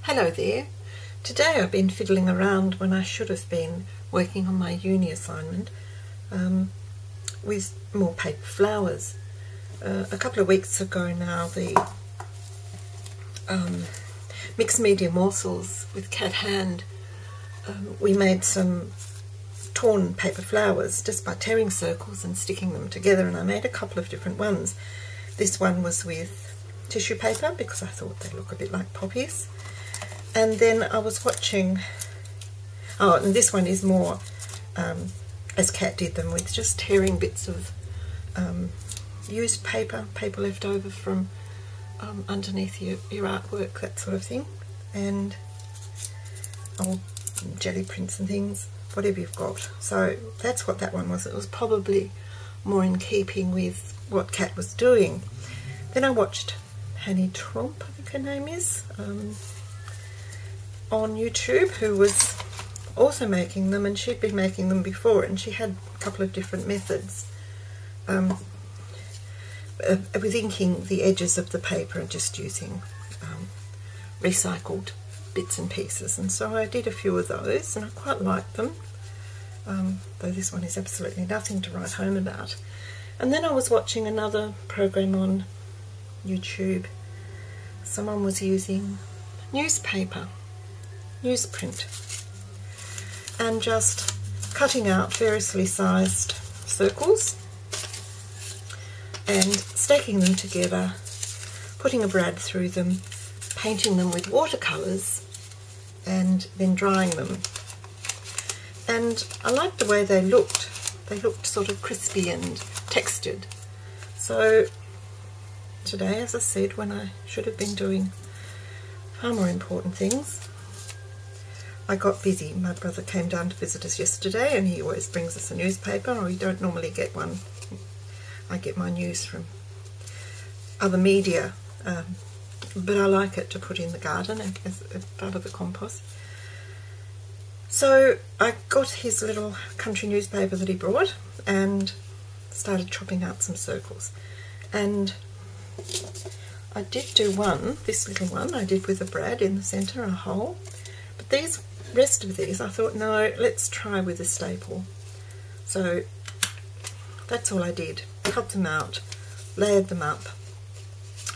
Hello there. Today I've been fiddling around when I should have been working on my uni assignment with more paper flowers. A couple of weeks ago now, the mixed media morsels with Cat Hand, we made some torn paper flowers just by tearing circles and sticking them together, and I made a couple of different ones. This one was with tissue paper because I thought they look a bit like poppies. And then I was watching, and this one is more as Kat did them, with just tearing bits of used paper left over from underneath your artwork, that sort of thing, and old jelly prints and things, whatever you've got. So that's what that one was. It was probably more in keeping with what Kat was doing. Then I watched Hanny Tromp, I think her name is, on YouTube, who was also making them, and she'd been making them before, and she had a couple of different methods with inking the edges of the paper and just using recycled bits and pieces. And so I did a few of those, and I quite liked them, though this one is absolutely nothing to write home about. And then I was watching another program on YouTube. Someone was using newspaper, newsprint, and just cutting out variously sized circles and stacking them together, putting a brad through them, painting them with watercolours, and then drying them. And I liked the way they looked. They looked sort of crispy and textured. So today, as I said, when I should have been doing far more important things, I got busy. My brother came down to visit us yesterday, and he always brings us a newspaper, or we don't normally get one. I get my news from other media, but I like it to put in the garden as part of the compost. So I got his little country newspaper that he brought and started chopping out some circles. And I did do one, this little one, I did with a brad in the centre, a hole. But these rest of these, I thought, no, let's try with a staple. So that's all I did. Cut them out, layered them up,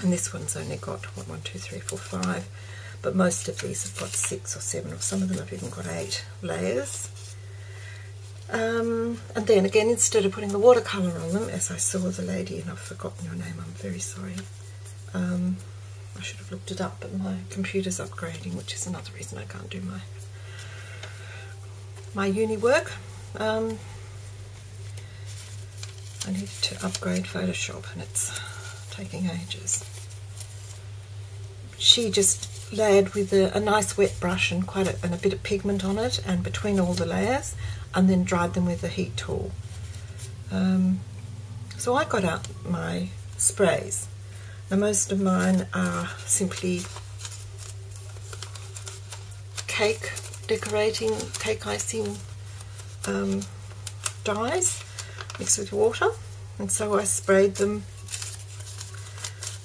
and this one's only got, what, 1, 2, 3, 4, 5, but most of these have got 6 or 7, or some of them have even got 8 layers. And then again, instead of putting the watercolour on them, as I saw the lady, and I've forgotten your name, I'm very sorry. I should have looked it up, but my computer's upgrading, which is another reason I can't do my uni work. I need to upgrade Photoshop, and it's taking ages. She just layered with a nice wet brush and and a bit of pigment on it, and between all the layers, and then dried them with a heat tool. So I got out my sprays. Now most of mine are simply cake decorating, cake icing dyes mixed with water, and so I sprayed them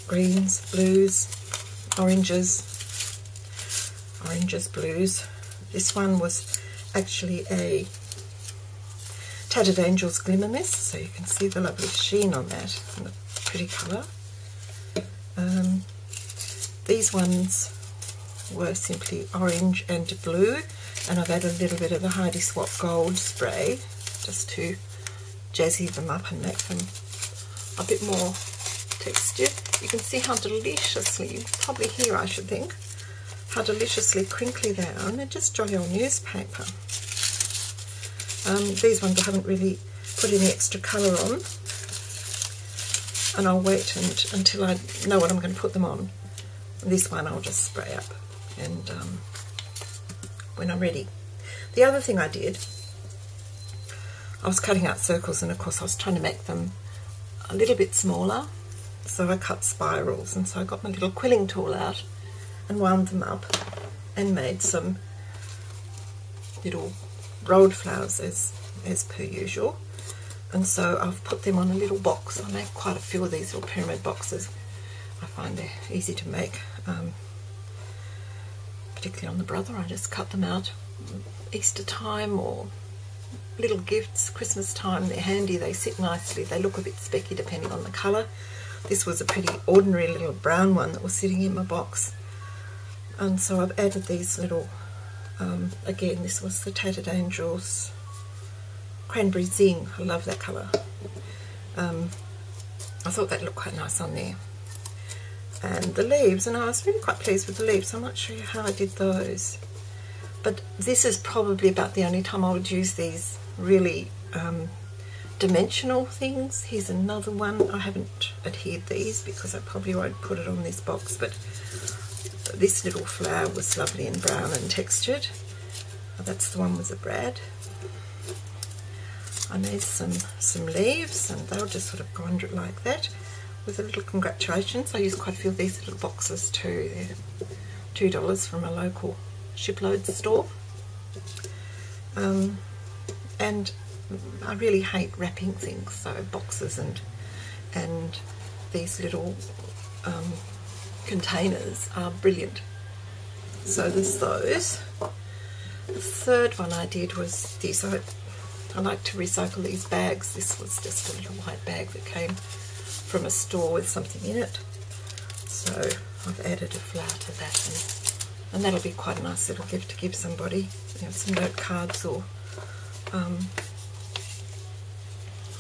greens, blues, oranges, blues. This one was actually a Tattered Angels Glimmer Mist, so you can see the lovely sheen on that and the pretty colour. These ones were simply orange and blue, and I've added a little bit of the Heidi Swap Gold spray just to jazzy them up and make them a bit more textured. You can see how deliciously, you probably hear, I should think, how deliciously crinkly they are, and they're just jolly old newspaper. These ones I haven't really put any extra colour on, and I'll wait until I know what I'm going to put them on. This one I'll just spray up and when I'm ready. The other thing I did, I was cutting out circles, and of course I was trying to make them a little bit smaller, so I cut spirals, and so I got my little quilling tool out and wound them up and made some little rolled flowers as per usual. And so I've put them on a little box. I make quite a few of these little pyramid boxes. I find they're easy to make, particularly on the brother. I just cut them out Easter time or little gifts, Christmas time. They're handy, they sit nicely, they look a bit specky depending on the colour. This was a pretty ordinary little brown one that was sitting in my box, and so I've added these little, again this was the Tattered Angels Cranberry Zing. I love that colour. I thought that looked quite nice on there. And the leaves, and I was really quite pleased with the leaves. I'm not sure how I did those, but this is probably about the only time I would use these really dimensional things. Here's another one. I haven't adhered these because I probably won't put it on this box, but this little flower was lovely and brown and textured. That's the one with the brad. I made some leaves, and they'll just sort of go under it like that with a little congratulations. I used quite a few of these little boxes too. They're $2 from a local shipload store. And I really hate wrapping things, so boxes and these little containers are brilliant. So there's those. The third one I did was this. I like to recycle these bags. This was just a little white bag that came from a store with something in it. So I've added a flower to that, and that'll be quite a nice little gift to give somebody. You know, some note cards or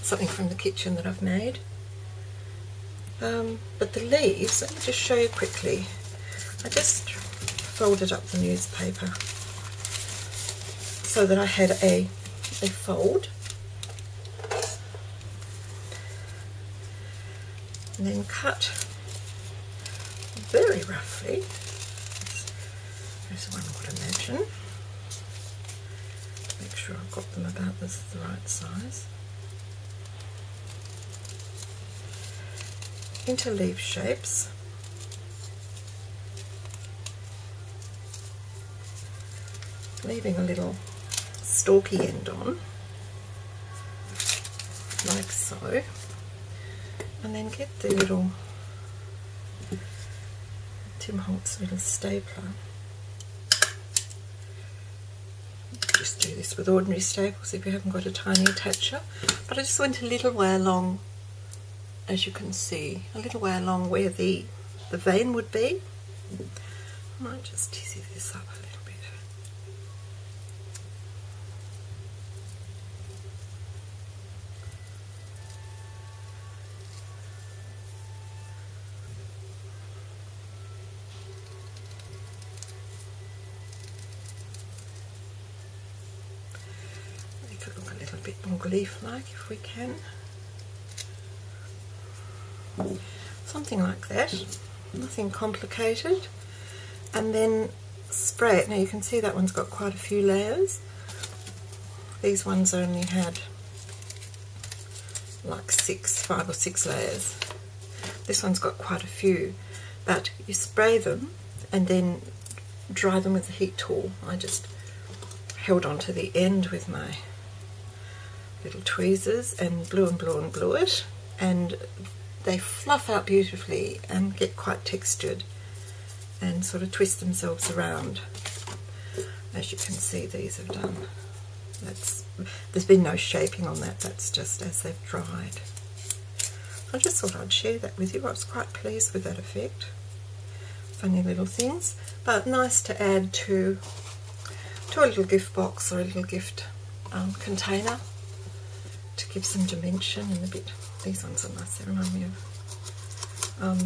something from the kitchen that I've made. But the leaves, let me just show you quickly. I just folded up the newspaper so that I had a fold, and then cut very roughly, as one would imagine. Make sure I've got them about the right size, into leaf shapes. Leaving a little stalky end on, like so, and then get the little Tim Holtz little stapler. Just do this with ordinary staples if you haven't got a tiny attacher, but I just went a little way along, as you can see, a little way along where the vein would be. I might just tizzy this up a little bit. Make it look a little bit more leaf-like if we can. Something like that, nothing complicated. And then spray it. Now you can see that one's got quite a few layers. These ones only had like 5 or 6 layers. This one's got quite a few, but you spray them and then dry them with a heat tool. I just held on to the end with my little tweezers and blew and blew and blew it, and they fluff out beautifully and get quite textured and sort of twist themselves around, as you can see these have done. There's been no shaping on that, that's just as they've dried. I just thought I'd share that with you. I was quite pleased with that effect. Funny little things, but nice to add to a little gift box or a little gift container to give some dimension and a bit. These ones are nice, they remind me of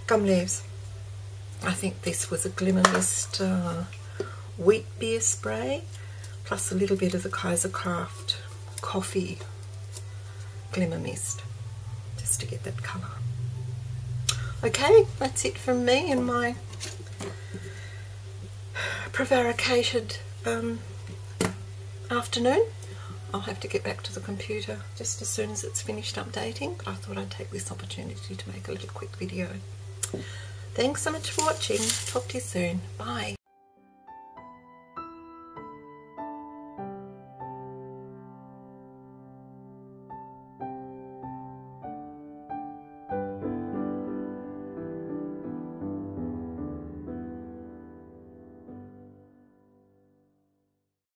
gum leaves. I think this was a Glimmer Mist wheat beer spray, plus a little bit of the Kaisercraft coffee Glimmer Mist, just to get that colour. Okay, that's it from me and my prevaricated afternoon. I'll have to get back to the computer just as soon as it's finished updating, but I thought I'd take this opportunity to make a little quick video. Thanks so much for watching. Talk to you soon. Bye.